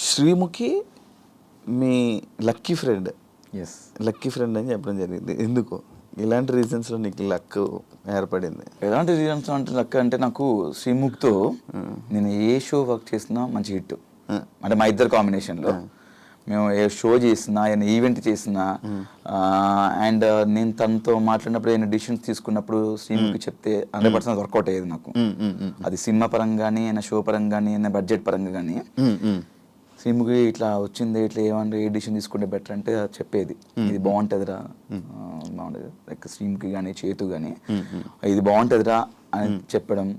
శ్రీముఖి మీ lucky friend. Yes, lucky friend అని చెప్పడం జరిగింది. ఎందుకు, ఇలాంటి రీజన్స్లో నీకు లక్ ఏర్పడింది? ఎలాంటి రీజన్స్ అంటే లక్ అంటే నాకు శ్రీముఖ్తో నేను ఏ షో వర్క్ చేసినా మంచి హిట్. అంటే మా ఇద్దరు కాంబినేషన్లో మేము ఏ షో చేసినా ఏదైనా ఈవెంట్ చేసినా అండ్ నేను తనతో మాట్లాడినప్పుడు ఏదైనా డిసిషన్స్ తీసుకున్నప్పుడు శ్రీముఖి చెప్తే 100% వర్కౌట్ అయ్యేది నాకు. అది సినిమా పరంగా కానీ అయినా షో పరంగా కానీ అయినా బడ్జెట్ పరంగా కానీ శ్రీముఖి ఇట్లా వచ్చింది, ఇట్లా ఏమంటే ఏ డిసిషన్ తీసుకుంటే బెటర్ అంటే చెప్పేది, ఇది బాగుంటుందిరా, బాగుంటుంది. లైక్ శ్రీముఖి కానీ చేతు కానీ ఇది బాగుంటుందిరా అని చెప్పడం.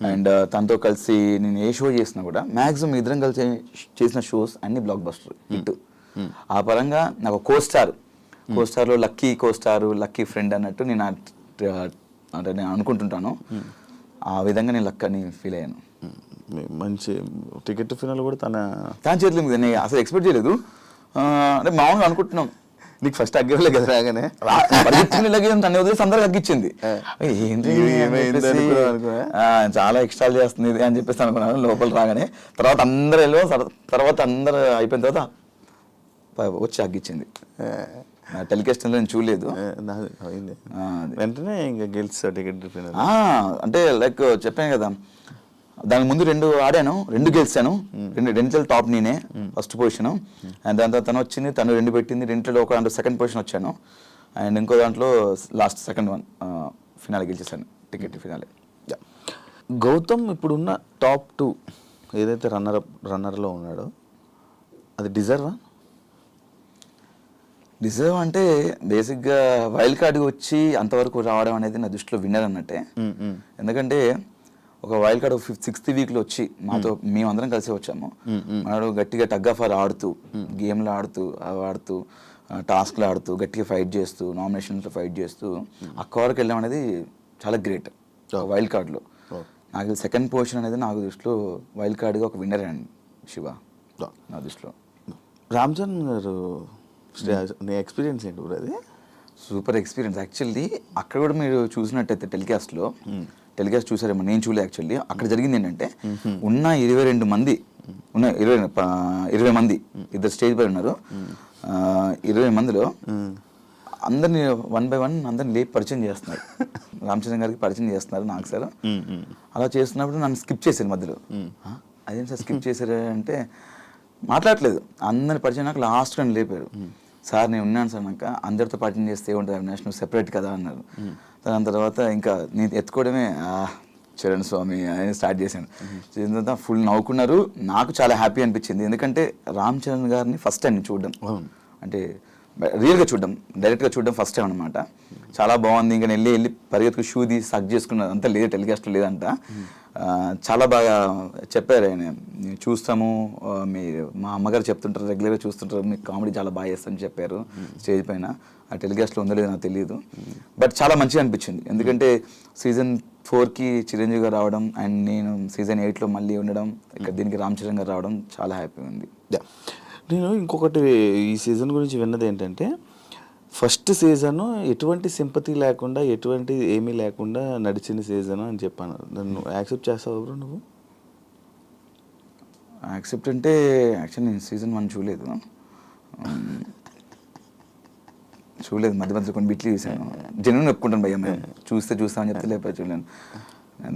అండ్ తనతో కలిసి నేను ఏ షో చేసినా కూడా మ్యాక్సిమం ఇద్దరం కలిసి చేసిన షోస్ అన్ని బ్లాక్ బస్టర్ హిట్. ఆ పరంగా నాకు కోస్టార్లో లక్కీ కోస్టార్, లక్కీ ఫ్రెండ్ అన్నట్టు నేను అంటే నేను అనుకుంటుంటాను. ఆ విధంగా నేను లక్ అని ఫీల్ అయ్యాను. మంచి టికెట్ ఫినాల్ కూడా తన చేతిలో ఉంది. నేను అసలు ఎక్స్పెక్ట్ చేయలేదు. అంటే మామూలుగా అనుకుంటున్నాం, నీకు ఫస్ట్ అగ్గరలే కదా రాగానే తను వదిలేసి అందరికి అగ్గిచ్చింది. చాలా ఎక్స్ట్రా చేస్తుంది ఇది అని చెప్పేసి అనుకున్నాను లోపల రాగానే. తర్వాత అందరూ అయిపోయిన తర్వాత వచ్చి అగ్గిచ్చింది. టెలికాస్ట్ నేను చూడలేదు, వెంటనే ఇంకా గెలిచా టికెట్ ఫినాల్. అంటే లైక్ చెప్పాను కదా, దానికి ముందు 2 ఆడాను, 2 గెలిచాను. రెండిట్లో టాప్ నేనే, ఫస్ట్ పొజిషన్. అండ్ దాని తర్వాత తను వచ్చింది, తను 2 పెట్టింది. రెండిట్లో ఒక దాంట్లో సెకండ్ పొజిషన్ వచ్చాను. అండ్ ఇంకో దాంట్లో లాస్ట్ సెకండ్ వన్ ఫినాలే గెలిచేసాను, టికెట్ ఫినాలే. గౌతమ్ ఇప్పుడున్న టాప్ 2 ఏదైతే రన్నర్లో ఉన్నాడో అది డిజర్వా? డిజర్వ్ అంటే బేసిక్గా వైల్డ్ కార్డ్కి వచ్చి అంతవరకు రావడం అనేది నా దృష్టిలో విన్నర్ అన్నట్టే. ఎందుకంటే ఒక వైల్డ్ కార్డ్ 6th వీక్లో వచ్చి మేమందరం కలిసి వచ్చాము. మనడు గట్టిగా టగ్ ఆఫ్ వార్ ఆడుతూ, గేమ్లు ఆడుతూ టాస్క్లు ఆడుతూ, గట్టిగా ఫైట్ చేస్తూ, నామినేషన్స్లో ఫైట్ చేస్తూ అక్క వరకు వెళ్ళాం అనేది చాలా గ్రేట్. వైల్డ్ కార్డ్లో నాకు సెకండ్ పొజిషన్ అనేది నాకు దృష్టిలో వైల్డ్ కార్డ్గా ఒక విన్నర్ అండి శివ నా దృష్టిలో. రామ్ చరణ్ గారు నీ ఎక్స్పీరియన్స్ ఏంటి బ్రో? అది సూపర్ ఎక్స్పీరియన్స్ యాక్చువల్లీ. అక్కడ కూడా మీరు చూసినట్టయితే టెలికాస్ట్ చూసారేమో, నేను చూడలే యాక్చువల్లీ. అక్కడ జరిగింది ఏంటంటే ఉన్న 22 మంది 20 మంది ఇద్దరు స్టేజ్ పై ఉన్నారు. 20 మందిలో అందరినీ 1 by 1 అందరిని లేపి పరిచయం చేస్తున్నారు. రామచంద్ర గారికి పరిచయం చేస్తున్నారు నాకు సార్. అలా చేస్తున్నప్పుడు నన్ను స్కిప్ చేశారు మధ్యలో. అదేం సార్ స్కిప్ చేశారు అంటే మాట్లాడలేదు. అందరిని పరిచయం నాకు లాస్ట్ అని లేపారు. సార్ నేను ఉన్నాను సార్, నాకు అందరితో పరిచయం చేస్తే ఏముంటుంది అవినాష్, నువ్వు సెపరేట్ కదా అన్నారు. దాని తర్వాత ఇంకా నేను ఎత్తుకోవడమే చరణ్ స్వామి అని స్టార్ట్ చేశాను. చేసిన తర్వాత ఫుల్ నవ్వుకున్నారు. నాకు చాలా హ్యాపీ అనిపించింది. ఎందుకంటే రామ్ చరణ్ గారిని ఫస్ట్ టైం చూడడం, అంటే రియల్గా చూడడం, డైరెక్ట్గా చూడడం ఫస్ట్ టైం అనమాట. చాలా బాగుంది. ఇంకా వెళ్ళి పరిగెత్తుకు షూ తీసి సక్ చేసుకున్నారు. అంతా లేదు, టెలికాస్ట్ లేదంట. చాలా బాగా చెప్పారు ఆయన, చూస్తాము మీరు మా అమ్మగారు చెప్తుంటారు, రెగ్యులర్గా చూస్తుంటారు, మీకు కామెడీ చాలా బాగా చేస్తారని చెప్పారు స్టేజ్ పైన. ఆ టెలికాస్ట్లో ఉందో లేదో నాకు తెలియదు, బట్ చాలా మంచిగా అనిపించింది. ఎందుకంటే సీజన్ 4కి చిరంజీవి గారు రావడం అండ్ నేను సీజన్ 8లో మళ్ళీ ఉండడం, ఇక్కడ దీనికి రామ్ చరణ్ గారు రావడం చాలా హ్యాపీగా ఉంది. నేను ఇంకొకటి ఈ సీజన్ గురించి విన్నది ఏంటంటే, ఫస్ట్ సీజన్ ఎటువంటి సింపతి లేకుండా, ఎటువంటి ఏమీ లేకుండా నడిచిన సీజన్ అని చెప్పాను. నన్ను యాక్సెప్ట్ చేస్తావు బ్రో నువ్వు? యాక్సెప్ట్ అంటే యాక్చువల్లీ నేను సీజన్ 1 చూడలేదు, మధ్య మధ్యలో కొన్ని బిట్లు చూసాను. జెన్యూన్ ఒప్పుకుంటాను భయ్య, మేము చూస్తామని చెప్తే లేకపోతే చూడలేను.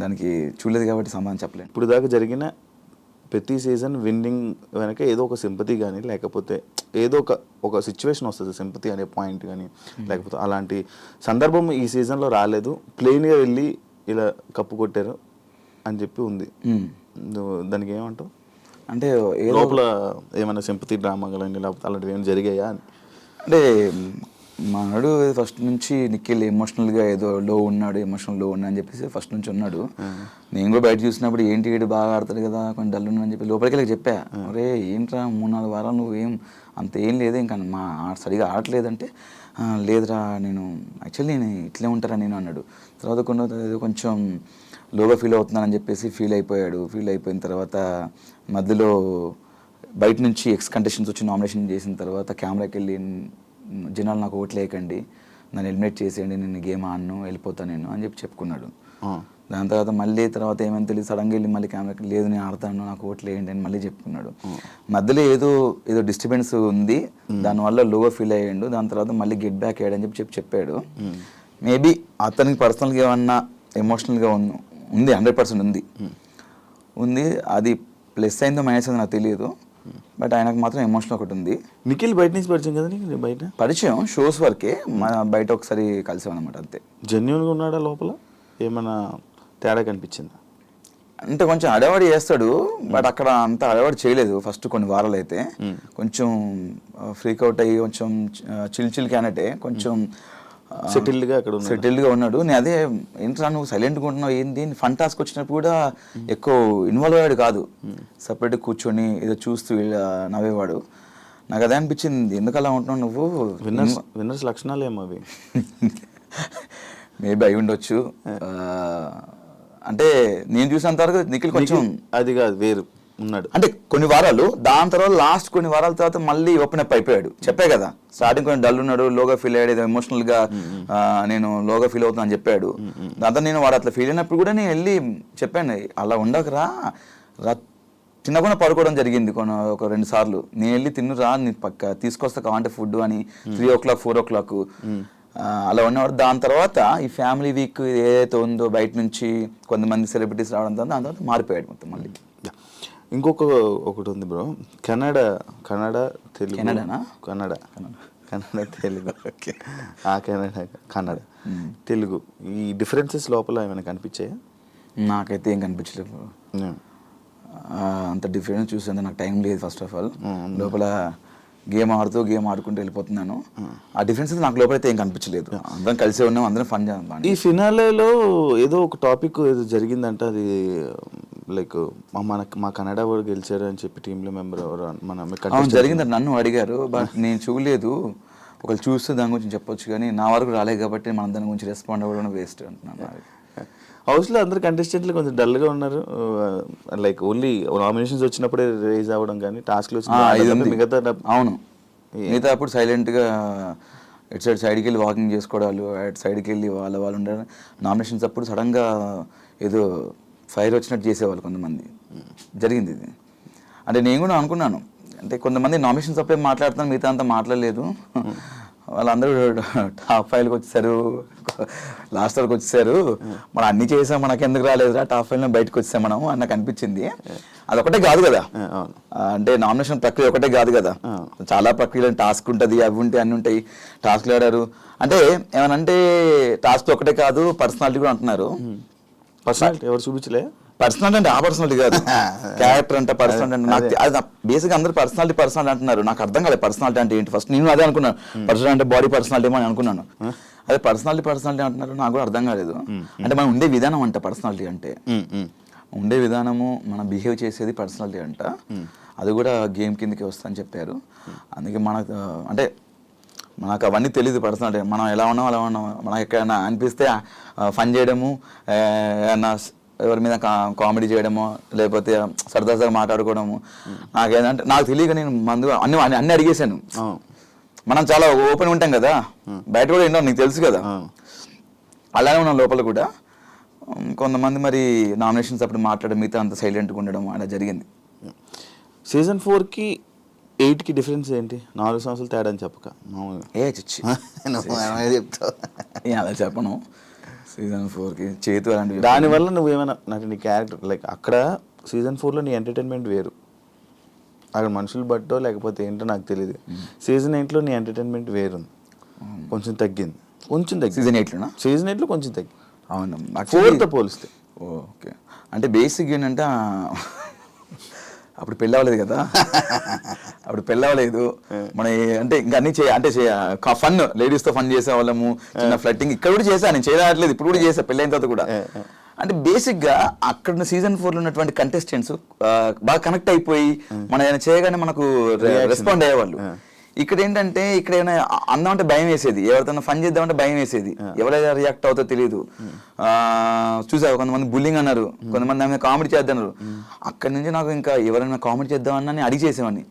దానికి చూడలేదు కాబట్టి సమాధానం చెప్పలేను. ఇప్పుడు దాకా జరిగిన ప్రతి సీజన్ విన్నింగ్ వెనక ఏదో ఒక సింపతి కానీ, లేకపోతే ఏదో ఒక సిచ్యువేషన్ వస్తుంది, సింపతి అనే పాయింట్ కానీ, లేకపోతే అలాంటి సందర్భం ఈ సీజన్లో రాలేదు. ప్లెయిన్గా వెళ్ళి ఇలా కప్పు కొట్టారు అని చెప్పి ఉంది. దానికి ఏమంటావు? అంటే లోపల ఏమైనా సింపతి డ్రామా కానీ లేకపోతే అలాంటివి ఏమైనా జరిగాయా అని? అంటే మనడు ఫస్ట్ నుంచి నిఖిల్ ఎమోషనల్గా ఏదో లో ఉన్నాడు అని చెప్పేసి ఫస్ట్ నుంచి ఉన్నాడు. నేను కూడా బయట చూసినప్పుడు ఏంటి వీడు బాగా ఆడతాడు కదా, కొంచెం డల్ ఉన్నాడని చెప్పి లోపలికి వెళ్ళి చెప్పా, అరే ఏంట్రా 3-4 వారాలు నువ్వేం అంత ఏం లేదు, ఇంకా సరిగా ఆడలేదంటే లేదురా నేను యాక్చువల్లీ నేను ఇట్లే ఉంటారా నేను అన్నాడు. తర్వాత కొంచెం లోగా ఫీల్ అవుతున్నానని చెప్పేసి ఫీల్ అయిపోయిన తర్వాత మధ్యలో బయట నుంచి కంటెస్టెంట్స్ వచ్చి నామినేషన్ చేసిన తర్వాత కెమెరాకి వెళ్ళి, జనాలు నాకు ఓట్లు వేయకండి, నన్ను ఎలిమినేట్ చేసేయండి, నేను గేమ్ ఆడను, వెళ్ళిపోతాను నేను అని చెప్పి చెప్పుకున్నాడు. దాని తర్వాత ఏమైనా తెలియదు, సడన్గా వెళ్ళి మళ్ళీ కెమెరాకి లేదు నేను ఆడతాను నాకు ఓట్లు వేయండి అని మళ్ళీ చెప్పుకున్నాడు. మధ్యలో ఏదో డిస్టర్బెన్స్ ఉంది, దానివల్ల లోగా ఫీల్ అయ్యాడు. దాని తర్వాత మళ్ళీ గెట్ బ్యాక్ అయ్యాడని చెప్పాడు. మేబీ అతనికి పర్సనల్గా ఏమన్నా ఎమోషనల్గా ఉంది 100% ఉంది. అది ప్లస్ అయిందో మైనస్ అయిందో నాకు తెలియదు, బట్ ఆయనకు మాత్రం ఎమోషనల్ ఒకటి ఉంది. నిఖిల్ బయట నుంచి పరిచయం కదా నీకు? బయట పరిచయం షోస్ వరకే, బయట ఒకసారి కలిసాం అనమాట అంతే. జెన్యున్గా ఉన్నాడా లోపల? ఏమైనా తేడా కనిపించిందా? అంటే కొంచెం అడవాడి చేస్తాడు, బట్ అక్కడ అంత అడవాడి చేయలేదు. ఫస్ట్ కొన్ని వారాలు అయితే కొంచెం ఫ్రీక్ అవుట్ అయ్యి కొంచెం చిల్ క్యానటే కొంచెం సెటిల్డ్గా ఉన్నాడు. నేను అదే ఏంట్రా నువ్వు సైలెంట్గా ఉంటున్నావు ఏంటి, ఫన్ టాస్క్ వచ్చినప్పుడు కూడా ఎక్కువ ఇన్వాల్వ్ అయ్యాడు కాదు, సపరేట్గా కూర్చొని ఏదో చూస్తూ నవ్వేవాడు. నాకు అదే అనిపించింది, ఎందుకు అలా ఉంటున్నావు నువ్వు? విన్నర్స్ లక్షణాలు ఏమో అవి. మేబీ అయి ఉండొచ్చు. అంటే నేను చూసినంత వరకు నిఖిల్ కొంచెం అది కాదు వేరు ఉన్నాడు అంటే కొన్ని వారాలు, దాని తర్వాత లాస్ట్ కొన్ని వారాల తర్వాత మళ్ళీ ఓపెన్ అప్ అయిపోయాడు. చెప్పే కదా స్టార్టింగ్ కొంచెం డల్ ఉన్నాడు, లోగా ఫీల్ అయ్యాడు, ఏదో ఎమోషనల్ గా నేను లోగా ఫీల్ అవుతున్నా అని చెప్పాడు. దాంతో నేను వాడు అట్లా ఫీల్ అయినప్పుడు కూడా నేను వెళ్ళి చెప్పాను, అలా ఉండకరా, తినకుండా పడుకోవడం జరిగింది ఒక 2 సార్లు. నేను వెళ్ళి తిన్నురా, నీ పక్క తీసుకొస్తా కావాలంటే ఫుడ్ అని 3 o'clock 4 o'clock అలా ఉన్నవాడు. దాని తర్వాత ఈ ఫ్యామిలీ వీక్ ఏదైతే ఉందో బయట నుంచి కొంతమంది సెలబ్రిటీస్ రావడంతో దాని తర్వాత మారిపోయాడు మొత్తం మళ్ళీ. ఒకటి ఉంది బ్రో, కన్నడ తెలుగు. కన్నడ తెలుగు ఓకే, కన్నడ తెలుగు ఈ డిఫరెన్సెస్ లోపల ఏమైనా కనిపించాయా? నాకైతే ఏం కనిపించలేదు. అంత డిఫరెన్స్ చూసేందుకు నాకు టైం లేదు. ఫస్ట్ ఆఫ్ ఆల్ లోపల గేమ్ ఆడుకుంటూ వెళ్ళిపోతున్నాను. ఆ డిఫరెన్స్ నాకు లోపలైతే ఏం కనిపించలేదు. అందరం కలిసే ఉన్నాం, అందరం ఫన్ చేద్దాం. ఈ ఫినాలేలో ఏదో ఒక టాపిక్ ఏదో జరిగిందంట, అది లైక్ మా కన్నడ వాడు గెలిచారు అని చెప్పి టీంలో మెంబర్ జరిగిందంట. నన్ను అడిగారు, బట్ నేను చూడలేదు. ఒకళ్ళు చూస్తే దాని గురించి చెప్పొచ్చు, కానీ నా వరకు రాలేదు కాబట్టి మనం దాని గురించి రెస్పాండ్ అవ్వడం వేస్ట్ అంటున్నాను. హౌస్లో అందరు కంటెస్టెంట్లు కొంచెం డల్గా ఉన్నారు, లైక్ ఓన్లీ నామినేషన్స్ వచ్చినప్పుడే రేజ్ అవ్వడం, కానీ టాస్క్లు వచ్చిన మిగతా అవును మిగతా అప్పుడు సైలెంట్గా ఇటు సైడ్కి వెళ్ళి వాకింగ్ చేసుకోవడాలు, అటు సైడ్కి వెళ్ళి వాళ్ళు ఉండాలి. నామినేషన్స్ అప్పుడు సడన్గా ఏదో ఫైర్ వచ్చినట్టు చేసేవాళ్ళు కొంతమంది. జరిగింది ఇది. అంటే నేను కూడా అనుకున్నాను, అంటే కొంతమంది నామినేషన్స్ అప్పుడే మాట్లాడుతున్నాను, మిగతా అంతా మాట్లాడలేదు. వాళ్ళందరూ టాప్ 5కి వచ్చేసారు, లాస్ట్ వరకు వచ్చేసారు. మనం అన్ని చేసాం, మనకి ఎందుకు రాలేదురా టాప్ 5లో బయటకు వచ్చేసాం మనం అని నాకు అనిపించింది. అదొకటే కాదు కదా, అంటే నామినేషన్ ప్రక్రియ ఒకటే కాదు కదా, చాలా ప్రక్రియలు టాస్క్ ఉంటుంది, అవి ఉంటాయి, అన్ని ఉంటాయి. టాస్క్లు ఆడారు అంటే ఏమనంటే టాస్క్ ఒకటే కాదు, పర్సనాలిటీ కూడా అంటున్నారు. పర్సనాలిటీ ఎవరు చూపించలే? పర్సనాలిటీ అంటే ఆ పర్సనాలిటీ కాదు, క్యారెక్టర్ అంటే పర్సనాలిటీ అంటే నాకు అది బేసిక్గా అందరూ పర్సనాలిటీ అంటున్నారు. నాకు అర్థం కాలేదు పర్సనాలిటీ అంటే ఏంటి. ఫస్ట్ నేను అదే అనుకున్నాను, పర్సనాలిటీ అంటే బాడీ పర్సనాలిటీ ఏమో అని అనుకున్నాను. అదే పర్సనాలిటీ అంటున్నారు, నాకు కూడా అర్థం కాలేదు. అంటే మనం ఉండే విధానం అంట పర్సనాలిటీ అంటే, ఉండే విధానము మనం బిహేవ్ చేసేది పర్సనాలిటీ అంట. అది కూడా గేమ్ కిందకి వస్తా అని చెప్పారు. అందుకే మనకు అంటే మనకు అవన్నీ తెలియదు పర్సనాలిటీ, మనం ఎలా ఉన్నాం అలా ఉన్నాం. మనకు ఎక్కడైనా అనిపిస్తే ఫన్ చేయడము, ఏమన్నా ఎవరి మీద కామెడీ చేయడమో, లేకపోతే సరదాగా మాట్లాడుకోవడము. నాకేంటంటే నాకు తెలియక నేను అన్ని అడిగేశాను. మనం చాలా ఓపెన్ ఉంటాం కదా, బయట కూడా ఏంటో నీకు తెలుసు కదా, అలానే ఉన్నాం లోపల కూడా. కొంతమంది మరి నామినేషన్స్ అప్పుడు మాట్లాడడం, మిగతా అంత సైలెంట్గా ఉండడం అలా జరిగింది. సీజన్ 4కి 8కి డిఫరెన్స్ ఏంటి? 4 సంవత్సరాలు తేడా అని చెప్పక చెప్తావు అలా చెప్పను. సీజన్ 4కి చేతు అలాంటివి. దానివల్ల నువ్వేమైనా నీ క్యారెక్టర్ లైక్ అక్కడ సీజన్ 4లో నీ ఎంటర్టైన్మెంట్ వేరు, అక్కడ మనుషులు బట్టో లేకపోతే ఏంటో నాకు తెలియదు. సీజన్ 8లో నీ ఎంటర్టైన్మెంట్ వేరు, కొంచెం తగ్గింది. సీజన్ 8లో కొంచెం తగ్గింది. అవును, 4తో పోలిస్తే. ఓకే, అంటే బేసిక్ ఏంటంటే అప్పుడు పెళ్ళి అవ్వలేదు కదా, అప్పుడు పెళ్ళి అవ్వలేదు మన, అంటే ఇంకా అన్ని ఫన్ లేడీస్తో ఫన్ చేసేవాళ్ళము, చిన్న ఫ్లట్టింగ్ ఇక్కడ కూడా చేశాను, నేను చేయట్లేదు, ఇప్పుడు కూడా చేసా పెళ్ళైన తర్వాత కూడా. అంటే బేసిక్గా అక్కడ సీజన్ 4లో ఉన్నటువంటి కంటెస్టెంట్స్ బాగా కనెక్ట్ అయిపోయి మనం ఏమైనా చేయగానే మనకు రెస్పాండ్ అయ్యేవాళ్ళు. ఇక్కడ ఏంటంటే ఇక్కడ ఏమైనా అందామంటే భయం వేసేది, ఎవరితో ఫన్ చేద్దామంటే భయం వేసేది, ఎవరైనా రియాక్ట్ అవుతో తెలియదు. చూసావు కొంతమంది బుల్లింగ్ అన్నారు, కొంతమంది ఆమె కామెడీ చేద్దన్నారు. అక్కడి నుంచి నాకు ఇంకా ఎవరైనా కామెడీ చేద్దామని అడిగి చేసేవాడిని.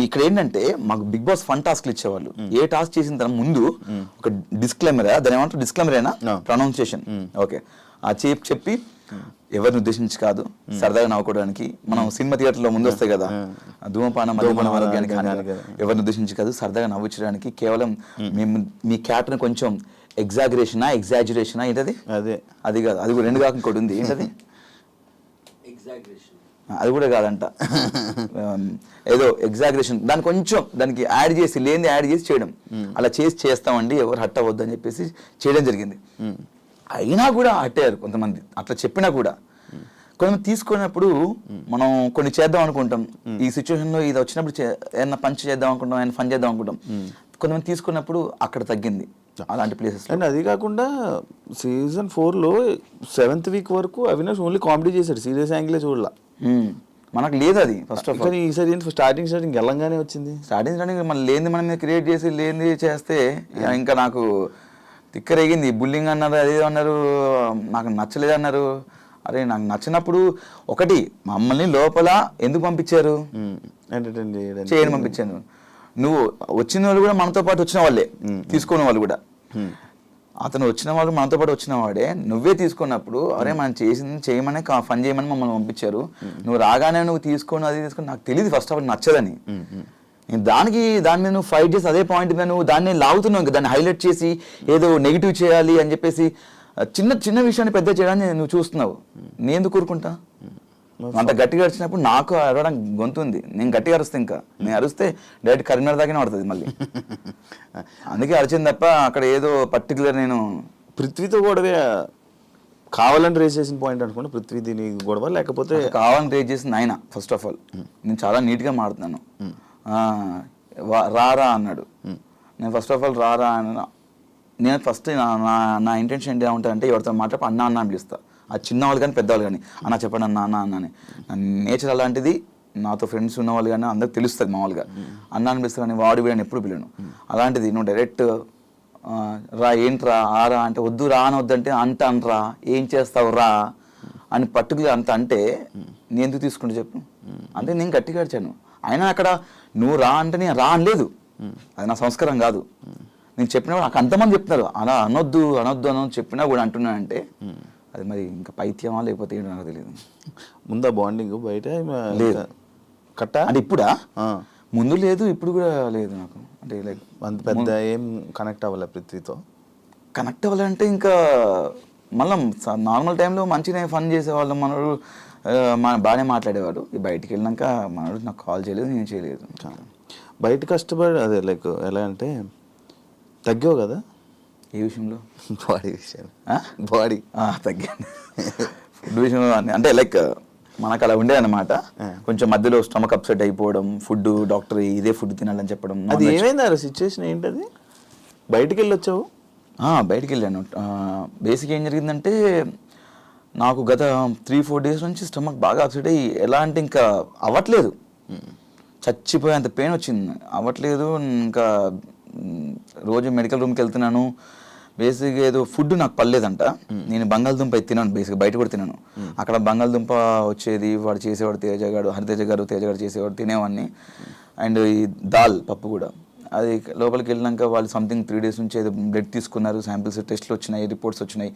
ఇక్కడ ఏంటంటే మాకు బిగ్ బాస్ ఫన్ టాస్క్లు ఇచ్చేవాళ్ళు. ఏ టాస్క్ చేసిన తర్వాత ముందు ఒక డిస్క్లైమర్, దాని ఏమంటారు డిస్క్లైమరేనా ప్రొనౌన్సియేషన్, ఓకే, ఆ చెప్పి ఎవరిని ఉద్దేశించి కాదు, సరదాగా నవ్వుకోవడానికి. మనం సినిమా థియేటర్లో ముందు వస్తాయి కదా, ధూమపానం మద్యపానం ఆరోగ్యానికి హానికరం, ఎవరిని ఉద్దేశించి కాదు, సరదాగా నవ్వుచ్చడానికి. కేవలం మీ క్యారెక్టర్ కొంచెం ఎగ్జాజరేషనా ఏంటది? అది కాదు, అది కూడా 2 కాక ఇంకోటి ఉంది, ఏంటది? అది కూడా కాదంట, ఏదో ఎగ్జాగరేషన్, దాన్ని కొంచెం దానికి యాడ్ చేసి, లేనిది యాడ్ చేసి చేయడం. అలా చేస్తామండి, ఎవరు హట్ అవ్వద్దు అని చెప్పేసి చేయడం జరిగింది. అయినా కూడా హట్ అయ్యారు కొంతమంది, అట్లా చెప్పినా కూడా. కొంతమంది తీసుకున్నప్పుడు మనం కొన్ని చేద్దాం అనుకుంటాం, ఈ సిచ్యువేషన్లో ఇది వచ్చినప్పుడు ఏదైనా పంచ్ చేద్దాం అనుకుంటాం, ఏదైనా ఫన్ చేద్దాం అనుకుంటాం. కొంతమంది తీసుకున్నప్పుడు అక్కడ తగ్గింది అలాంటి ప్లేసెస్. అండ్ అది కాకుండా సీజన్ 4లో 7th వీక్ వరకు అవినాష్ ఓన్లీ కామెడీ చేశాడు, సీరియస్ యాంగిలే చూడాల. మనకు లేదు అది ఫస్ట్ ఆఫ్ ఆల్. ఈసారి స్టార్టింగ్ వెళ్ళంగానే వచ్చింది. స్టార్టింగ్ మన లేనిది మన మీద క్రియేట్ చేసి లేనిది చేస్తే ఇంకా నాకు తిక్కరేగింది. బుల్లింగ్ అన్నారు, అదే అన్నారు, నాకు నచ్చలేదు అన్నారు. అరే నాకు నచ్చినప్పుడు ఒకటి మమ్మల్ని లోపల ఎందుకు పంపించారు? ఎంటర్టైన్ చేయని పంపించాను. నువ్వు వచ్చిన వాళ్ళు కూడా మనతో పాటు వచ్చిన వాళ్ళే, తీసుకున్న వాళ్ళు కూడా. అతను వచ్చిన వాళ్ళు మనతో పాటు వచ్చిన వాడే, నువ్వే తీసుకున్నప్పుడు అరే మనం చేసింది చేయమని ఫన్ చేయమని మమ్మల్ని పంపించారు, నువ్వు రాగానే నువ్వు తీసుకొని అది తీసుకొని నాకు తెలియదు ఫస్ట్ ఆఫ్ ఆల్ నచ్చదని. దాని మీద నువ్వు ఫైట్ చేసి అదే పాయింట్ మీద నువ్వు దాన్ని లాగుతున్నావు, ఇంకా దాన్ని హైలైట్ చేసి ఏదో నెగిటివ్ చేయాలి అని చెప్పేసి చిన్న విషయాన్ని పెద్ద చేయడాన్ని నువ్వు చూస్తున్నావు. నేను ఎందుకు కూరుకుంటా? అంత గట్టిగా అరిచినప్పుడు నాకు అరవడం గొంతుంది, నేను గట్టిగా అరుస్తే, ఇంకా నేను అరిస్తే డైరెక్ట్ కరీంనగర్ దాకానే పడుతుంది మళ్ళీ. అందుకే అరిచింది తప్ప అక్కడ ఏదో పర్టికులర్ నేను పృథ్వీతో గొడవే కావాలని రేస్ చేసిన పాయింట్ అనుకోండి. పృథ్వీ దీని గొడవ లేకపోతే కావాలని రేస్ చేసింది ఆయన. ఫస్ట్ ఆఫ్ ఆల్ నేను చాలా నీట్గా మాడుతున్నాను, రారా అన్నాడు. నేను ఫస్ట్ ఆఫ్ ఆల్ రారా అన్న, నేను ఫస్ట్ నా ఇంటెన్షన్ ఏంటి ఉంటుందంటే ఎవరితో మాట్లాడి అన్న అని పిలుస్తా. అది చిన్నవాళ్ళు కానీ పెద్దవాళ్ళు కానీ అన్న చెప్పండి అన్న అని. నేచర్ అలాంటిది. నాతో ఫ్రెండ్స్ ఉన్నవాళ్ళు కానీ అందరికి తెలుస్తుంది మామూలుగా. అన్న అని పిలుస్తా కానీ వాడు వీడని ఎప్పుడు పిలను. అలాంటిది నువ్వు డైరెక్ట్ రా ఏంట్రా ఆరా అంటే వద్దు, రా అని వద్దంటే అంట అనరా, ఏం చేస్తావు రా అని పర్టికులర్ అంత అంటే నేను ఎందుకు తీసుకుంటే చెప్పు. అంటే నేను గట్టిగా అడిచాను. అయినా అక్కడ నువ్వు రా అంటే నేను రా అనలేదు, అది నా సంస్కారం కాదు. నేను చెప్పినా కూడా నాకు అంతమంది చెప్తున్నారు అలా అనొద్దు చెప్పినా కూడా అంటున్నానంటే అది మరి ఇంకా పైత్యమా లేకపోతే ఏంటో నాకు తెలియదు. ముందా బాండింగ్ బయట లేదు కట్ట అంటే ఇప్పుడా? ముందు లేదు, ఇప్పుడు కూడా లేదు నాకు. అంటే లైక్ అంత పెద్ద ఏం కనెక్ట్ అవ్వాలి పృథ్వీతో. కనెక్ట్ అవ్వాలంటే ఇంకా మళ్ళీ నార్మల్ టైంలో మంచిగా ఫన్ చేసేవాళ్ళం. మనోడు బాగానే మాట్లాడేవాడు. బయటికి వెళ్ళినాక మనోడు నాకు కాల్ చేయలేదు, నేను చేయలేదు. బయట కష్టపడి అదే లైక్ ఎలా అంటే తగ్గావు కదా ఏ విషయంలో? బాడీ విషయం. బాడీ తగ్గాను ఫుడ్ విషయంలో. అంటే లైక్ మనకు అలా ఉండేదన్నమాట. కొంచెం మధ్యలో స్టమక్ అప్సెట్ అయిపోవడం, ఫుడ్ డాక్టర్ ఇదే ఫుడ్ తినాలని చెప్పడం. అది ఏమైంది? ఆ సిచ్యువేషన్ ఏంటది? బయటికి వెళ్ళి వచ్చావు? బయటికి వెళ్ళాను. బేసిక్ ఏం జరిగిందంటే నాకు గత 3-4 డేస్ నుంచి స్టమక్ బాగా అప్సెట్ అయ్యి ఎలా అంటే ఇంకా అవ్వట్లేదు, చచ్చిపోయేంత పెయిన్ వచ్చింది, అవ్వట్లేదు. ఇంకా రోజు మెడికల్ రూమ్కి వెళ్తున్నాను. బేసిక్గా ఏదో ఫుడ్ నాకు పర్లేదంట. నేను బంగాళదుంప తినాను, బేసిక్గా బయట కూడా తినాను. అక్కడ బంగాళదుంప వచ్చేది, వాడు చేసేవాడు హరితేజ గారు చేసేవాడు, తినేవాడిని. అండ్ ఈ దాల్ పప్పు కూడా. అది లోపలికి వెళ్ళినాక వాళ్ళు సంథింగ్ 3 డేస్ నుంచి ఏదో బ్లడ్ తీసుకున్నారు, శాంపిల్స్ టెస్ట్లు వచ్చినాయి, రిపోర్ట్స్ వచ్చినాయి.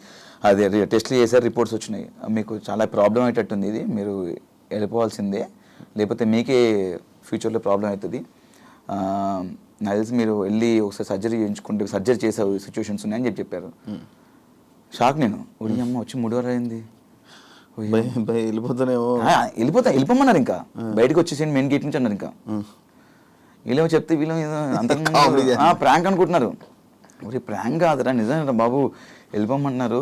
అదే టెస్ట్లు చేశారు, రిపోర్ట్స్ వచ్చినాయి. మీకు చాలా ప్రాబ్లం అయ్యేటట్టుంది, ఇది మీరు వెళ్ళిపోవాల్సిందే, లేకపోతే మీకే ఫ్యూచర్లో ప్రాబ్లం అవుతుంది. నాకు తెలిసి మీరు వెళ్ళి ఒకసారి సర్జరీ చేసే సిచ్యువేషన్స్ ఉన్నాయని చెప్పారు. షాక్ నేను. అమ్మ వచ్చి 3 వారాలు అయింది, వెళ్ళిపోతానేమో. వెళ్ళిపోమన్నారు. ఇంకా బయటకు వచ్చేసి మెయిన్ గేట్ నుంచి అన్నారు. ఇంకా వీళ్ళేమో చెప్తే వీళ్ళు అంత ప్రాంక్ అనుకుంటున్నారు. మరి ప్రాంక్ కాదురా, నిజంగా బాబు వెళ్ళిపోమంటున్నారు.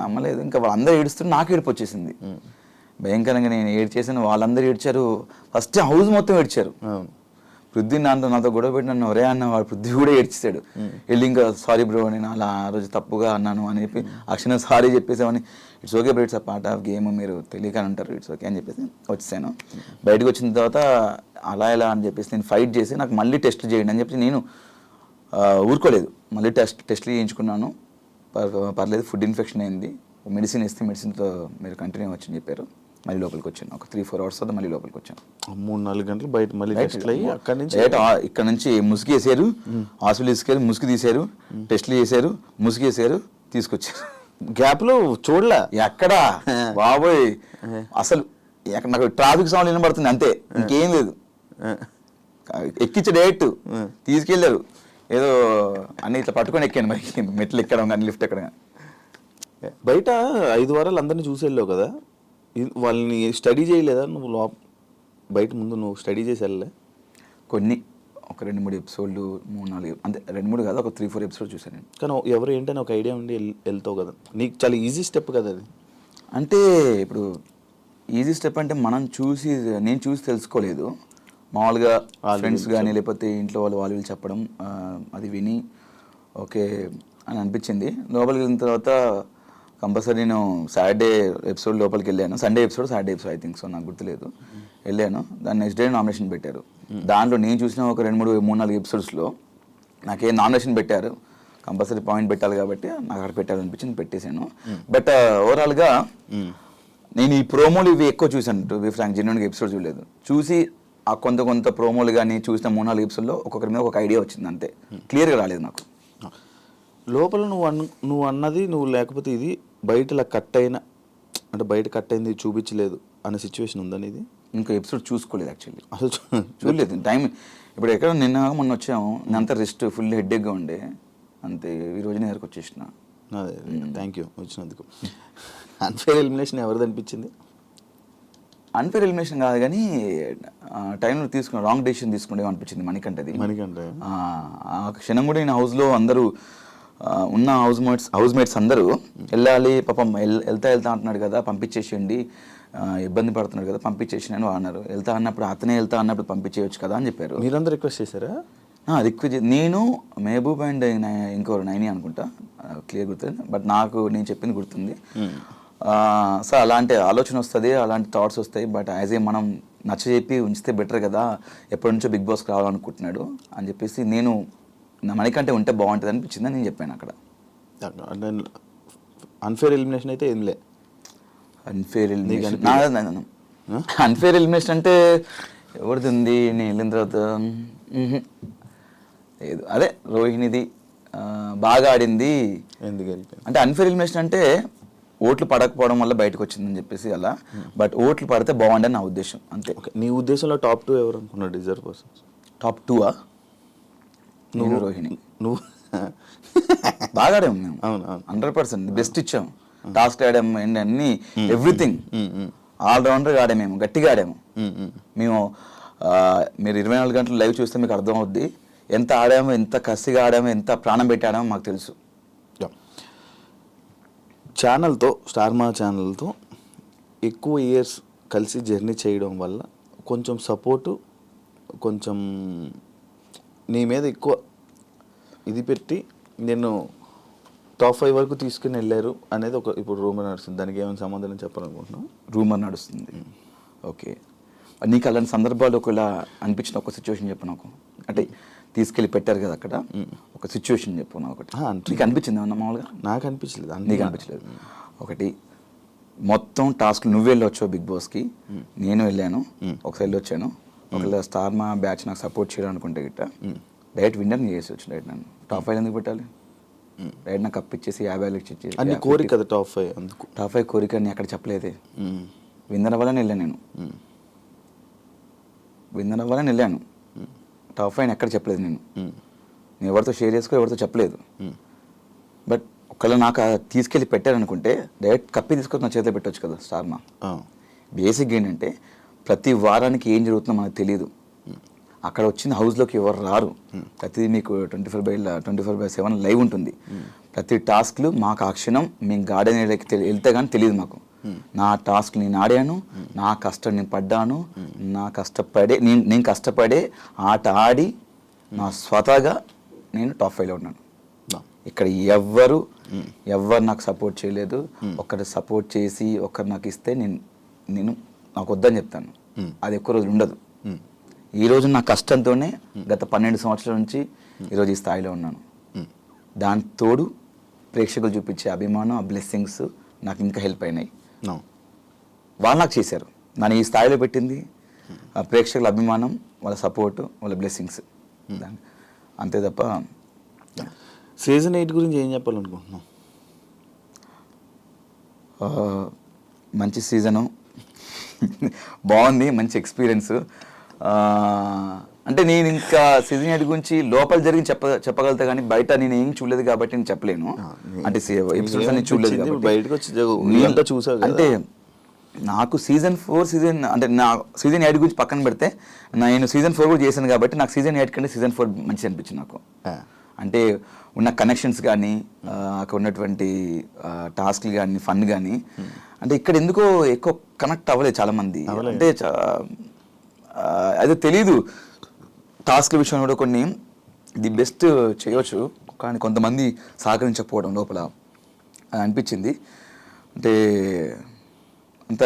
నమ్మలేదు. ఇంకా వాళ్ళందరూ ఏడుస్తుంటే నాకు ఏడుపు వచ్చేసింది భయంకరంగా. నేను ఏడ్చేసాను, వాళ్ళందరూ ఏడ్చారు. ఫస్ట్ హౌస్ మొత్తం ఏడ్చారు. పృథ్వీ నాతో గొడవ పెట్టి నన్ను ఒరే అన్న, వాడు పృథ్వీ కూడా ఏడ్చేశాడు. వెళ్ళి ఇంకా సారీ బ్రో, నేను అలా ఆ రోజు తప్పుగా అన్నాను అని చెప్పి అక్షణ సారీ చెప్పేసామని. It's okay bro, it's a part of game, మీరు తెలియక అంటారు, ఇట్స్ ఓకే అని చెప్పేసి వచ్చేసాను. బయటకు వచ్చిన తర్వాత అలా ఎలా అని చెప్పేసి నేను ఫైట్ చేసి నాకు మళ్ళీ టెస్ట్ చేయండి అని చెప్పి నేను ఊరుకోలేదు. మళ్ళీ టెస్ట్లు చేయించుకున్నాను, పర్లేదు, ఫుడ్ ఇన్ఫెక్షన్ అయింది, మెడిసిన్ ఇస్తే మెడిసిన్తో మీరు కంటిన్యూ వచ్చని చెప్పారు. మళ్ళీ లోపలికి వచ్చాను. ఒక 3-4 అవర్స్ తర్వాత మళ్ళీ లోపలికి వచ్చాను. 3-4 గంటలు బయట మళ్ళీ టెస్ట్లు అయ్యి ఇక్కడ నుంచి ముసుగు వేసారు, హాస్పిటల్ తీసుకెళ్ళి ముసుగు తీశారు, టెస్ట్లు చేశారు, ముసుగు వేసారు, తీసుకొచ్చారు. గ్యాప్లో చూడలే ఎక్కడా బాబోయ్ అసలు నాకు ట్రాఫిక్ సౌండ్ వినబడుతుంది అంతే, ఇంకేం లేదు. ఎక్కించే డైరెక్ట్ తీసుకెళ్ళారు, ఏదో అన్ని ఇట్లా పట్టుకొని ఎక్కాను మరి, మెట్లు ఎక్కడం కానీ లిఫ్ట్ ఎక్కడం కానీ. బయట 5 వారాలు అందరినీ చూసి వెళ్ళావు కదా, వాళ్ళని స్టడీ చేయలేదా నువ్వు? బయట ముందు నువ్వు స్టడీ చేసి వెళ్ళలే? కొన్ని ఒక 2-3 ఎపిసోడ్లు, 3-4 అంతే, 2-3 కాదు, ఒక 3-4 ఎపిసోడ్ చూసాను నేను. కానీ ఎవరు ఏంటని ఒక ఐడియా ఉండి వెళ్తావు కదా, నీకు చాలా ఈజీ స్టెప్ కదా అది. అంటే ఇప్పుడు ఈజీ స్టెప్ అంటే నేను చూసి తెలుసుకోలేదు, మామూలుగా ఫ్రెండ్స్ కానీ లేకపోతే ఇంట్లో వాళ్ళు వీళ్ళు చెప్పడం, అది విని ఓకే అని అనిపించింది. లోపలికి వెళ్ళిన తర్వాత కంపల్సరీ నేను సాటర్డే ఎపిసోడ్ లోపలికి వెళ్ళాను, Sunday episode Saturday episode I think so, నాకు గుర్తులేదు. వెళ్ళాను, దాన్ని నెక్స్ట్ డే నామినేషన్ పెట్టారు. దాంట్లో నేను చూసిన ఒక 2-3-4 ఎపిసోడ్స్లో నాకేం నామినేషన్ పెట్టారు, కంపల్సరీ పాయింట్ పెట్టాలి కాబట్టి నాకు అక్కడ పెట్టాలనిపించింది, పెట్టేశాను. బట్ ఓవరాల్గా నేను ఈ ప్రోమోలు ఇవి ఎక్కువ చూశాను, టు బి ఫ్రాంక్ జెన్యూన్గా ఎపిసోడ్ చూడలేదు. చూసి ఆ కొంత ప్రోమోలు కానీ చూసిన 3-4 ఎపిసోడ్లో ఒక్కొక్కరి మీద ఒక ఐడియా వచ్చింది అంతే, క్లియర్గా రాలేదు నాకు. లోపల నువ్వు అన్నది నువ్వు లేకపోతే ఇది బయట కట్ అయిన, అంటే బయట కట్ అయింది చూపించలేదు అనే సిచ్యువేషన్ ఉందని ఇది ఇంకో ఎపిసోడ్ చూసుకోలేదు యాక్చువల్లీ, అసలు చూడలేదు టైం. ఇప్పుడు ఎక్కడ మొన్న వచ్చాము, అంతా రెస్ట్ ఫుల్ హెడ్ఏక్గా ఉండే, అంతే ఈ రోజు దగ్గరకు వచ్చేసిన. అదే థ్యాంక్ యూ వచ్చినందుకు. అన్ఫేర్ ఎలిమినేషన్ ఎవరిది అనిపించింది? అన్ఫేర్ ఎలిమినేషన్ కాదు కానీ టైంలో తీసుకున్న రాంగ్ డెసిషన్ తీసుకుంటే అనిపించింది మణికంఠది. ఆ క్షణం కూడా నేను హౌస్లో అందరూ ఉన్న హౌస్ మేట్స్ అందరూ వెళ్ళాలి పాపం, వెళ్తా అంటున్నాడు కదా పంపించేసేయండి, ఇబ్బంది పడుతున్నాడు కదా పంపించేసి అని అన్నారు. వెళ్తా అన్నప్పుడు అతనే వెళ్తా అన్నప్పుడు పంపించేయచ్చు కదా అని చెప్పారు. మీరందరూ రిక్వెస్ట్ చేశారా? రిక్వెస్ట్ నేను, మహబూబ్ అండ్ ఇంకోరు నైని అనుకుంటా, క్లియర్ గుర్తుంది, బట్ నేను చెప్పింది గుర్తుంది. సో అలాంటి ఆలోచన వస్తుంది, అలాంటి థాట్స్ వస్తాయి, బట్ యాజ్ ఏ మనం నచ్చజెప్పి ఉంచితే బెటర్ కదా, ఎప్పటి నుంచో బిగ్ బాస్కి రావాలనుకుంటున్నాడు అని చెప్పేసి నేను మనకంటే ఉంటే బాగుంటుంది అనిపించిందని నేను చెప్పాను అక్కడ. అన్ఫేర్ ఎలిమినేషన్ అయితే ఏం లే. అన్ఫేర్ ఎలిమినేషన్ అంటే ఎవరిది ఉంది, నేను వెళ్ళిన తర్వాత లేదు, అదే రోహిణిది బాగా ఆడింది. అంటే అన్ఫేర్ ఎలిమినేషన్ అంటే ఓట్లు పడకపోవడం వల్ల బయటకు వచ్చిందని చెప్పేసి అలా, బట్ ఓట్లు పడితే బాగుండని నా ఉద్దేశం అంతే. నీ ఉద్దేశంలో టాప్ 2 ఎవరు అనుకున్నాడు డిజర్వ్ పర్సన్స్? టాప్ 2 నువ్వు, రోహిణి. నువ్వు బాగా ఆడాము మేము, 100% బెస్ట్ ఇచ్చాము, టాస్క్ ఆడాము, అన్ని ఎవ్రీథింగ్ ఆల్రౌండర్గా ఆడాము, మేము గట్టిగా ఆడాము. మేము మీరు 24 గంటలు లైవ్ చూస్తే మీకు అర్థం అవుద్ది ఎంత ఆడామో, ఎంత కసిగా ఆడామో, ఎంత ప్రాణం పెట్టి ఆడామో మాకు తెలుసు. ఛానల్తో, స్టార్ మా ఛానల్తో ఎక్కువ ఇయర్స్ కలిసి జర్నీ చేయడం వల్ల కొంచెం సపోర్టు, కొంచెం నీ మీద ఎక్కువ ఇది పెట్టి నేను టాప్ 5 వరకు తీసుకుని వెళ్ళారు అనేది ఒక ఇప్పుడు రూమర్ నడుస్తుంది. దానికి ఏమైనా సమాధానం చెప్పాలనుకుంటున్నావు? రూమర్ నడుస్తుంది, ఓకే. నీకు అలాంటి సందర్భాలు ఒకవేళ అనిపించిన ఒక సిచ్యువేషన్ చెప్పు నాకు, అంటే తీసుకెళ్ళి పెట్టారు కదా అక్కడ, ఒక సిచ్యువేషన్ చెప్పు నాకు ఒకటి. నీకు అనిపించింది ఏమన్నా మామూలుగా? నాకు అనిపించలేదు. నీకు అనిపించలేదు? ఒకటి మొత్తం టాస్క్ నువ్వు వెళ్ళొచ్చావు బిగ్ బాస్కి, నేను వెళ్ళాను, ఒకసారి వెళ్ళొచ్చాను. ఒకవేళ స్టార్ మా బ్యాచ్ నాకు సపోర్ట్ చేయాలి అనుకుంటే గిట్ట డైరెక్ట్ విన్నర్ చేసి వచ్చి డైరెక్ట్ నన్ను టాప్ 5 ఎందుకు పెట్టాలి? డైరెక్ట్ నాకు కప్ ఇచ్చేసి 50,000 ఇచ్చేసి అన్ని కోరిక కదా టాప్ 5. అందుకు టాప్ 5 కోరిక అని అక్కడ చెప్పలేదే, విన్నర్ అవ్వాలని వెళ్ళాను నేను, విన్నర్ అవ్వాలని వెళ్ళాను, టాప్ 5 ఎక్కడ చెప్పలేదు నేను ఎవరితో షేర్ చేసుకో, ఎవరితో చెప్పలేదు. బట్ ఒకవేళ నాకు తీసుకెళ్ళి పెట్టారనుకుంటే డైరెక్ట్ కప్పి తీసుకొని నా చేతిలో పెట్టవచ్చు కదా స్టార్ మా. బేసిక్ ఏంటంటే ప్రతి వారానికి ఏం జరుగుతుందో మనకు తెలియదు, అక్కడ వచ్చిన హౌస్లోకి ఎవరు రారు, ప్రతిదీ మీకు 24/7 లైవ్ ఉంటుంది. ప్రతి టాస్క్లు మాకు ఆ క్షణం మేము గార్డెన్ ఏరియాకి వెళ్తే కానీ తెలియదు మాకు. నా టాస్క్ నేను ఆడాను, నా కష్టం నేను పడ్డాను, నేను కష్టపడే ఆట ఆడి నా స్వతహాగా నేను టాప్ 5లో ఉన్నాను. ఇక్కడ ఎవ్వరు నాకు సపోర్ట్ చేయలేదు. ఒకరు సపోర్ట్ చేసి ఒకరు నాకు ఇస్తే నేను నాకు వద్దని చెప్తాను, అది ఎక్కువ రోజులు ఉండదు. ఈరోజు నా కష్టంతోనే గత 12 సంవత్సరాల నుంచి ఈరోజు ఈ స్థాయిలో ఉన్నాను. దాని తోడు ప్రేక్షకులు చూపించే అభిమానం, ఆ బ్లెస్సింగ్స్ నాకు ఇంకా హెల్ప్ అయినాయి. వాళ్ళు నాకు చేశారు, నన్ను ఈ స్థాయిలో పెట్టింది ఆ ప్రేక్షకుల అభిమానం, వాళ్ళ సపోర్టు, వాళ్ళ బ్లెస్సింగ్స్, అంతే తప్ప. సీజన్ 8 గురించి ఏం చెప్పాలనుకుంటున్నాం? మంచి సీజను బాగుంది, మంచి ఎక్స్పీరియన్స్. అంటే నేను ఇంకా సీజన్ 8 గురించి లోపల జరిగి చెప్పగలుగుతా కానీ బయట నేను ఏం చూడలేదు కాబట్టి నేను చెప్పలేను. అంటే ఎపిసోడ్స్ అన్ని చూడలేదు కాబట్టి బయటకు వచ్చి చూసావు. అంటే నాకు సీజన్ 4 అంటే నా సీజన్ 8 గురించి పక్కన పెడితే నేను సీజన్ 4 కూడా చేశాను కాబట్టి నాకు సీజన్ 8 కంటే సీజన్ 4 మంచిగా అనిపించింది నాకు. అంటే ఉన్న కనెక్షన్స్ కానీ అక్కడ ఉన్నటువంటి టాస్క్లు కానీ ఫన్ కానీ అంటే ఇక్కడ ఎందుకో ఎక్కువ కనెక్ట్ అవ్వలేదు చాలామంది. అంటే అదే తెలీదు, టాస్క్ల విషయంలో కూడా కొన్ని ది బెస్ట్ చేయవచ్చు కానీ కొంతమంది సహకరించకపోవడం లోపల అనిపించింది. అంటే అంత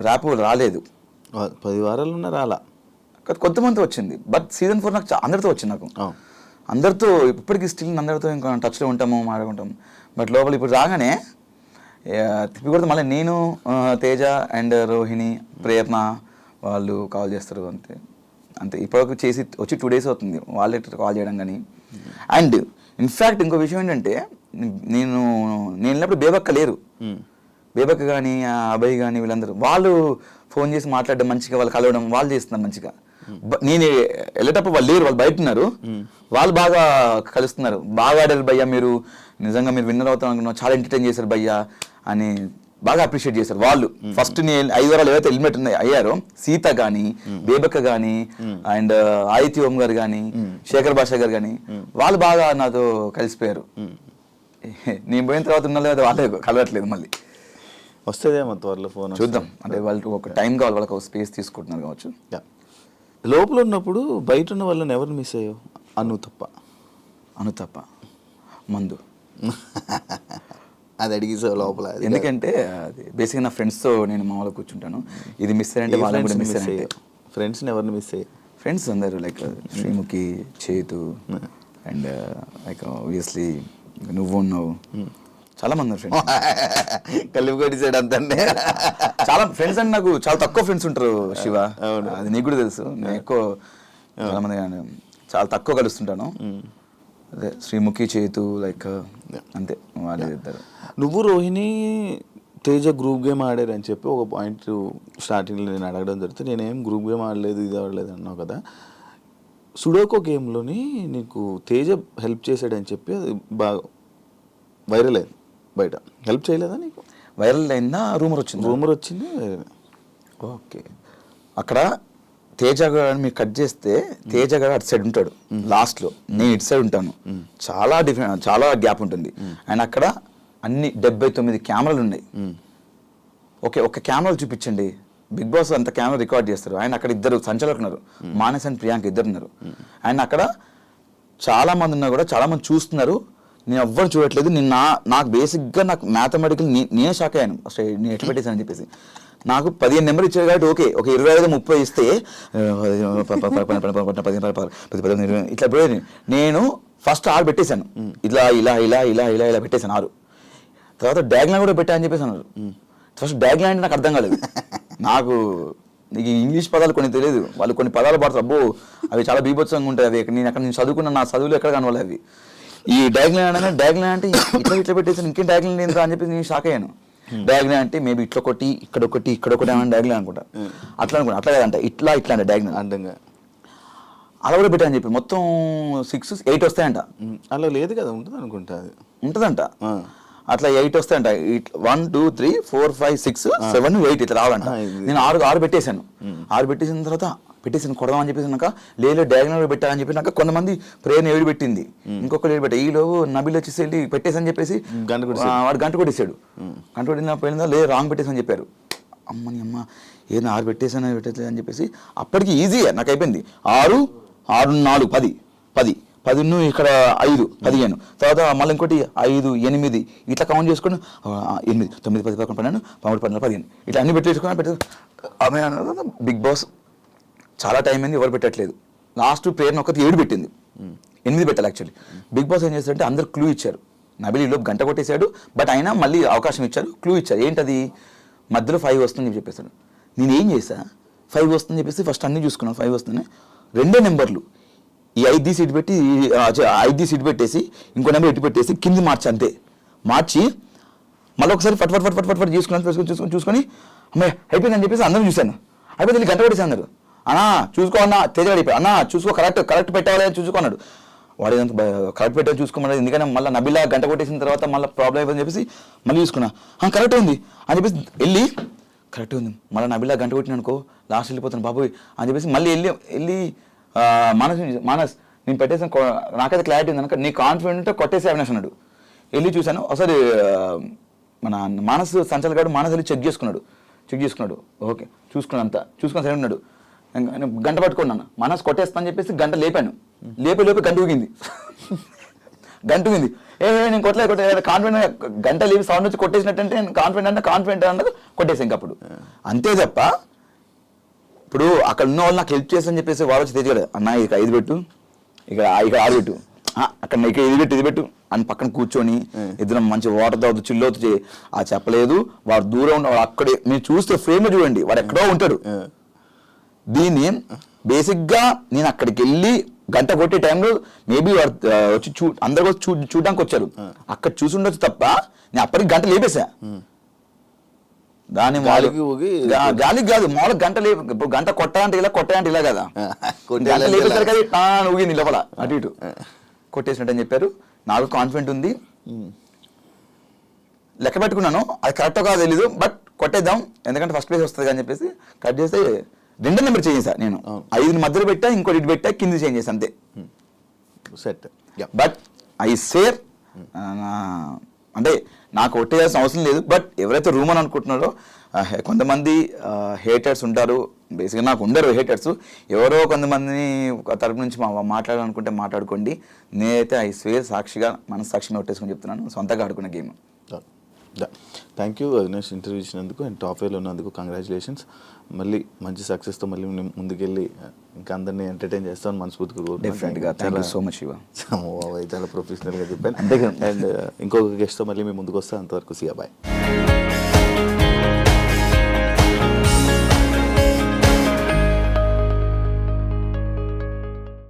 ర్యాప్ రాలేదు, 10 వారాలు ఉన్న రాలా, కొంతమంది వచ్చింది. బట్ సీజన్ 4 నాకు అందరితో వచ్చింది. నాకు అందరితో ఇప్పటికీ స్టిల్ అందరితో ఇంకా టచ్లో ఉంటాము, మాట్లాడుకుంటాము. బట్ లోపల ఇప్పుడు రాగానే తిప్పి కొడితే మళ్ళీ నేను, తేజ అండ్ రోహిణి, ప్రేరణ వాళ్ళు కాల్ చేస్తారు. అంతే అంతే ఇప్పటివరకు చేసి వచ్చి 2 days అవుతుంది వాళ్ళే కాల్ చేయడం కానీ. అండ్ ఇన్ఫ్యాక్ట్ ఇంకో విషయం ఏంటంటే నేను వెళ్ళినప్పుడు బేబక్క లేరు. బేబక్క కానీ అభయ్ కానీ వీళ్ళందరూ వాళ్ళు ఫోన్ చేసి మాట్లాడడం, మంచిగా వాళ్ళు కలవడం వాళ్ళు చేస్తున్నారు మంచిగా. నేను వెళ్ళేటప్పుడు వాళ్ళు లేరు, వాళ్ళు బయట ఉన్నారు. వాళ్ళు బాగా కలుస్తున్నారు. బాగా ఆడారు భయ్యా, మీరు నిజంగా మీరు విన్నర్ అవుతాం అనుకున్నాం, చాలా ఎంటర్టైన్ చేశారు భయ్యా అని బాగా అప్రిషియేట్ చేశారు వాళ్ళు. ఫస్ట్ నేను 5 వారాలు ఏవైతే ఎలిమినేట్ అయ్యారో సీత కానీ, బేబక్క కానీ, అండ్ ఆదిత్య ఓం గారు కానీ, శేఖర్ భాష గారు కానీ వాళ్ళు బాగా నాతో కలిసిపోయారు. నేను పోయిన తర్వాత ఉన్న లేదా వాళ్ళే కలవట్లేదు. మళ్ళీ వస్తుందేమో త్వరలో ఫోన్, చూద్దాం. అంటే వాళ్ళకి ఒక టైం కావాలి, వాళ్ళకి ఒక స్పేస్ తీసుకుంటున్నారు కావచ్చు. లోపల ఉన్నప్పుడు బయట ఉన్న వాళ్ళని ఎవరు మిస్ అయ్యో? అను తప్ప మందు అది అడిగిసావు లోపల. ఎందుకంటే అది బేసిక్గా నా ఫ్రెండ్స్తో నేను మామూలుగా కూర్చుంటాను. ఇది మిస్ అయ్యంటే వాళ్ళని కూడా మిస్ అయ్యే. ఫ్రెండ్స్ని ఎవరిని మిస్ అయ్యాయి? ఫ్రెండ్స్ అందరూ లైక్ శ్రీముఖి, చేతు అండ్ లైక్ ఆబ్వియస్లీ నువ్వు ఉన్నావు, చాలా మంది ఫ్రెండ్స్ కలిపి కొట్టేసాడు అంతే. చాలా ఫ్రెండ్స్ అంటే నాకు చాలా తక్కువ ఫ్రెండ్స్ ఉంటారు శివ, అది నీకు కూడా తెలుసు. నేను ఎక్కువ చాలా మంది చాలా తక్కువ కలుస్తుంటాను. అదే శ్రీముఖి, చేతు లైక్ అంతే వాళ్ళే ఇద్దరు. నువ్వు రోహిణి తేజ గ్రూప్ గేమ్ ఆడారు అని చెప్పి ఒక పాయింట్ స్టార్టింగ్లో నేను అడగడం జరుగుతుంది. నేనేం గ్రూప్ గేమ్ ఆడలేదు, ఇది ఆడలేదు అన్నావు కదా. సుడోకో గేమ్లోని నీకు తేజ హెల్ప్ చేశాడని చెప్పి అది బాగా వైరల్ అయింది బయట. హెల్ప్ చేయలేదా నీకు? వైరల్ అయిందా? రూమర్ వచ్చింది. ఓకే, అక్కడ తేజ గారు మీరు కట్ చేస్తే తేజ గారు అటు సైడ్ ఉంటాడు లాస్ట్లో, నేను ఇటు సైడ్ ఉంటాను. చాలా డిఫరెంట్, చాలా గ్యాప్ ఉంటుంది. అండ్ అక్కడ అన్ని 79 కెమెరాలు ఉన్నాయి. ఓకే, ఒక కెమెరాలు చూపించండి. బిగ్ బాస్ అంత కెమెరా రికార్డ్ చేస్తారు. ఆయన అక్కడ 2 సంచాలకులు ఉన్నారు, మానస్ అండ్ ప్రియాంక 2 ఉన్నారు. అండ్ అక్కడ చాలా మంది ఉన్నా కూడా చాలా మంది చూస్తున్నారు. నేను ఎవ్వరు చూడట్లేదు. నేను నాకు బేసిక్గా నాకు మ్యాథమెటికల్ నేనే షాక్ అయ్యాను అసలు నేను ఎట్లా పెట్టేశానని చెప్పేసి. నాకు 15 నెంబర్ ఇచ్చారు కాబట్టి ఓకే, ఒక 25-30 ఇస్తే 15 ఇట్లా పోయింది. నేను ఫస్ట్ 6 పెట్టేశాను, ఇలా ఇలా ఇలా ఇలా ఇలా ఇలా పెట్టేశాను 6. తర్వాత డాగ్లైన్ కూడా పెట్టా అని చెప్పేసి అన్నారు. ఫస్ట్ డాగ్లైన్ అంటే నాకు అర్థం కాలేదు. నాకు నీకు ఇంగ్లీష్ పదాలు కొన్ని తెలియదు, వాళ్ళు కొన్ని పదాలు పడతారు, అబ్బో అవి చాలా బీభత్సంగా ఉంటాయి. అవి నేను చదువుకున్న నా చదువులు ఎక్కడ కనవాలి అవి. ఈ డాగ్లైన్ అంటే ఇట్లా పెట్టేసాను, ఇంకేం డాగ్లైన్ ఏంటో అని చెప్పి నేను షాక్ అయ్యాను. డాగ్లైన్ అంటే మేబీ ఇట్లా ఒకటి ఇక్కడ ఒకటి ఏమన్నా డాగ్లైన్ అనుకుంటా, అట్లా అట్లా కదంట, ఇట్లా అంటే డాగ్లైన్ అందంగా అలా కూడా పెట్టా అని చెప్పి మొత్తం 6-8 వస్తాయంట. అలా లేదు కదా, ఉంటుంది అనుకుంటా, అది ఉంటుందంట. అట్లా 8 వస్తాయంట. 1 2 3 4 5 6 7 8 ఇట్లా రావాలంట. నేను 6 పెట్టేశాను. 6 పెట్టేసిన తర్వాత పెట్టేసాను కొడదామని చెప్పేసినాక లేదు డాగ్లైన్ పెట్టాలని చెప్పినాక కొంతమంది ప్రేరణ 7 పెట్టింది, ఇంకొకరు 7 పెట్టా. ఈలో నబిల్ వచ్చేసి వెళ్ళి పెట్టేసని చెప్పేసి వాడు గంట కొట్టేసాడు. గంట కొట్టిన పోయిందా లేదు రాంగ్ పెట్టేసని చెప్పారు. అమ్మని అమ్మ ఏదో 6 పెట్టేసాను పెట్టేది అని చెప్పేసి అప్పటికి ఈజీగా నాకు అయిపోయింది. 6 6 4 10 10 ఇక్కడ 5 15 తర్వాత మళ్ళీ ఇంకోటి 5 8 ఇట్లా కౌంట్ చేసుకొని 8 9 10 11 12 13 15 ఇట్లా అన్ని పెట్టేసుకుని ఆమె బిగ్ బాస్ చాలా టైం అయింది, ఎవరు పెట్టట్లేదు. లాస్ట్ ప్రేరణ ఒకటి 7 పెట్టింది, 8 పెట్టాలి యాక్చువల్లీ. బిగ్ బాస్ ఏం చేస్తారంటే అందరు క్లూ ఇచ్చారు. నబిల్ ఈలోపు గంట కొట్టేశాడు, బట్ అయినా మళ్ళీ అవకాశం ఇచ్చారు, క్లూ ఇచ్చారు. ఏంటది మధ్యలో 5 వస్తుందని చెప్పేశాడు. నేను ఏం చేశా, 5 వస్తుందని చెప్పేసి ఫస్ట్ అన్ని చూసుకున్నాను, 5 వస్తుంది. 2 నెంబర్లు ఈ 5 సీట్ పెట్టి 5 సీట్ పెట్టేసి ఇంకో నెంబర్ ఎట్టి పెట్టేసి కింది మార్చి అంతే. మార్చి మళ్ళీ ఒకసారి ఫట్ ఫట్ ఫట్ ఫట్ ఫట్ ఫట్ చూసుకొని అమ్మాయి అయిపోయిందని చెప్పేసి అందరం చూశాను. అయిపోయింది గంట కొట్టేసి అన్నారు. అన్నా చూసుకో అన్న తేజగాడు అయిపోయి అన్నా చూసుకో కరెక్ట్ పెట్టాలి అని చూసుకో అన్నాడు. వాడు ఏదంతా కరెక్ట్ పెట్టాలి చూసుకోమన్నాడు. ఎందుకంటే మళ్ళీ నబిలా గంట కొట్టేసిన తర్వాత మళ్ళీ ప్రాబ్లం అయిపోయిందని చెప్పేసి మళ్ళీ చూసుకున్నా. కరెక్ట్ ఉంది అని చెప్పేసి వెళ్ళి కరెక్ట్ ఉంది మళ్ళీ నబిలా గంట కొట్టిన అనుకో లాస్ట్ వెళ్ళిపోతాను బాబోయ్ అని చెప్పేసి మళ్ళీ వెళ్ళి మానస్ నేను పెట్టేసాను నాకైతే క్లారిటీ ఉంది కనుక నీ కాన్ఫిడెంట్ కొట్టేసి అవినాష్ అన్నాడు. వెళ్ళి చూశాను ఒకసారి మన మానస్ సంచల్ గారు మానస్ వెళ్ళి చెక్ చేసుకున్నాడు ఓకే చూసుకున్నాను అంతా చూసుకొని సరే ఉన్నాడు. గంట పట్టుకున్నాను మానస్ కొట్టేస్తా అని చెప్పేసి గంట లేపాను. లేపి గంట ఊగింది. నేను కొట్టలేదు కాన్ఫిడెంట్ గంట లేపి సౌండ్ వచ్చి కొట్టేసినట్టంటే కాన్ఫిడెంట్ అన్నది కొట్టేసాను ఇంకప్పుడు. అంతే తప్ప ఇప్పుడు అక్కడ ఉన్న వాళ్ళు నాకు హెల్ప్ చేస్తా అని చెప్పేసి వాడు వచ్చి తెచ్చాడు అన్న ఇక 5 పెట్టు ఇక్కడ 6 పెట్టు అక్కడ ఇక ఇది పెట్టు అని పక్కన కూర్చొని ఇద్దరం మంచి వాటర్ తాగుతూ చిల్లవుతూ ఆ చెప్పలేదు. వాడు దూరం ఉన్న అక్కడే మీరు చూస్తే ఫ్రేమ్ చూడండి వాడు ఎక్కడో ఉంటాడు. దీన్ని బేసిక్గా నేను అక్కడికి వెళ్ళి గంట కొట్టే టైంలో మేబీ వచ్చి అందరు వచ్చి చూడడానికి వచ్చారు. అక్కడ చూసి ఉండొచ్చు తప్ప నేను అప్పటికి గంట లేపేసా. దాని గాలికి కాదు మామూలుగా గంట ఇప్పుడు గంట కొట్టాలంటే ఇలా కదా గంట లేపేసారు కదా ఊగింది లోపల అటు ఇటు కొట్టేసినట్టు అని చెప్పారు. నాకు కాన్ఫిడెంట్ ఉంది లెక్క పెట్టుకున్నాను. అది కరెక్టో కాదో తెలీదు బట్ కొట్టేద్దాం ఎందుకంటే ఫస్ట్ ప్లేస్ వస్తుంది అని చెప్పేసి కట్ చేస్తే 2 నెంబర్ చేంజ్ చేశా నేను. 5 మధ్యలో పెట్టా ఇంకోటి ఇటు పెట్టా కింద చేంజ్ చేసా అంతే సెట్. బట్ ఐ సేర్ అంటే నాకు కొట్టేయాల్సిన అవసరం లేదు. బట్ ఎవరైతే రూమ్ అని అనుకుంటున్నారో కొంతమంది హేటర్స్ ఉంటారు. బేసిక్గా నాకు ఉండరు హేటర్స్. ఎవరో కొంతమందిని తరపు నుంచి మాట్లాడాలనుకుంటే మాట్లాడుకోండి. నేనైతే ఐ స్వేర్ సాక్షిగా మనస్సాక్షిగా కొట్టేసుకొని చెప్తున్నాను సొంతగా ఆడుకున్న game. Thank you Avinash interview ఇచ్చినందుకు అండ్ టాప్ వేలో ఉన్నందుకు కంగ్రాచులేషన్స్. మళ్ళీ మంచి సక్సెస్తో మళ్ళీ ముందుకెళ్ళి ఇంకా అందరినీ ఎంటర్టైన్ చేస్తామని మనస్ఫూర్తిగా డెఫినెట్గా thank you so much Shiva. చాలా ప్రొఫెషనల్గా చెప్పాను. అండ్ ఇంకొక గెస్ట్తో మళ్ళీ మేము ముందుకు వస్తాం. అంతవరకు సియా బాయ్.